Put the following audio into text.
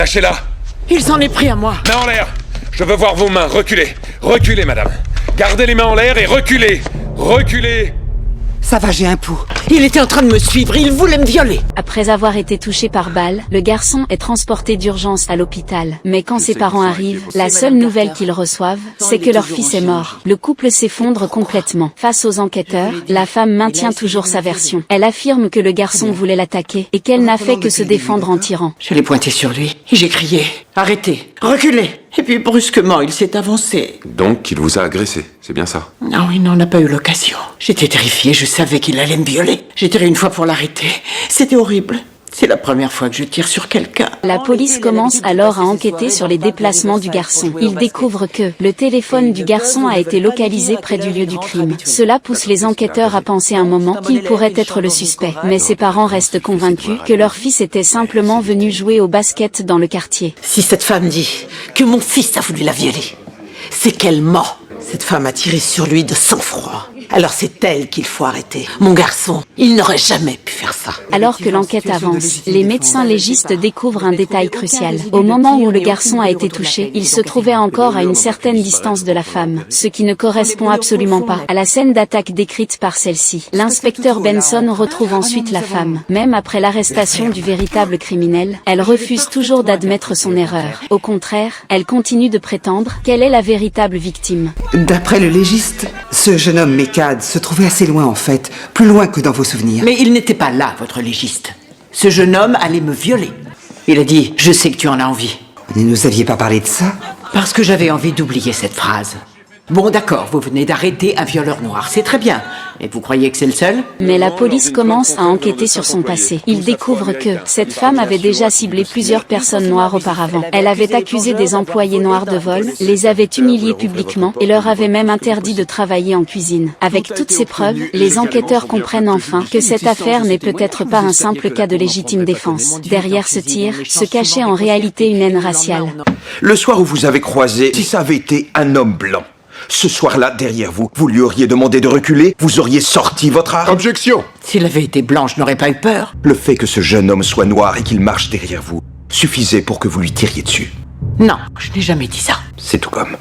Lâchez-la. Il s'en est pris à moi. Mains en l'air. Je veux voir vos mains. Reculez. Reculez, madame. Gardez les mains en l'air et reculez. Reculez. Ça va, j'ai un pouls. Il était en train de me suivre, il voulait me violer. Après avoir été touché par balle, le garçon est transporté d'urgence à l'hôpital. Mais quand ses parents arrivent, la seule nouvelle qu'ils reçoivent, c'est que leur fils est mort. Le couple s'effondre complètement. Face aux enquêteurs, la femme maintient toujours sa version. Elle affirme que le garçon voulait l'attaquer et qu'elle n'a fait que se défendre en tirant. Je l'ai pointé sur lui et j'ai crié « Arrêtez, reculez !» Et puis brusquement, il s'est avancé. Donc, il vous a agressé, c'est bien ça? Non, il n'en a pas eu l'occasion. J'étais terrifiée, je savais qu'il allait me violer. J'ai tiré une fois pour l'arrêter. C'était horrible. C'est la première fois que je tire sur quelqu'un. La police commence alors à enquêter sur les déplacements du garçon. Ils découvrent que le téléphone du garçon a été localisé près du lieu du crime. Cela pousse les enquêteurs à penser un moment qu'il pourrait être le suspect. Mais ses parents restent convaincus que leur fils était simplement venu jouer au basket dans le quartier. Si cette femme dit que mon fils a voulu la violer, c'est qu'elle ment. Cette femme a tiré sur lui de sang-froid. Alors c'est elle qu'il faut arrêter. Mon garçon, il n'aurait jamais pu faire ça. Alors que l'enquête avance, les médecins légistes découvrent un détail crucial. Au moment où le garçon a été touché, il se trouvait encore à une certaine distance de la femme, ce qui ne correspond absolument pas à la scène d'attaque décrite par celle-ci. L'inspecteur Benson retrouve ensuite la femme. Même après l'arrestation du véritable criminel, elle refuse toujours d'admettre son erreur. Au contraire, elle continue de prétendre qu'elle est la véritable victime. D'après le légiste, ce jeune homme Mécade se trouvait assez loin en fait, plus loin que dans vos souvenirs. Mais il n'était pas là, votre légiste. Ce jeune homme allait me violer. Il a dit « Je sais que tu en as envie ». Ne nous aviez pas parlé de ça? Parce que j'avais envie d'oublier cette phrase. Bon d'accord, vous venez d'arrêter un violeur noir, c'est très bien. Et vous croyez que c'est le seul? Mais la police commence à enquêter sur son passé. Ils découvrent que cette femme avait déjà ciblé plusieurs personnes noires auparavant. Elle avait accusé des employés noirs de vol, les avait humiliés publiquement et leur avait même interdit de travailler en cuisine. Avec toutes ces preuves, les enquêteurs comprennent enfin que cette affaire n'est peut-être pas un simple cas de légitime défense. Derrière ce tir se cachait en réalité une haine raciale. Le soir où vous avez croisé, si ça avait été un homme blanc, ce soir-là, derrière vous, vous lui auriez demandé de reculer, vous auriez sorti votre arme. Objection! S'il avait été blanc, je n'aurais pas eu peur. Le fait que ce jeune homme soit noir et qu'il marche derrière vous suffisait pour que vous lui tiriez dessus. Non, je n'ai jamais dit ça. C'est tout comme.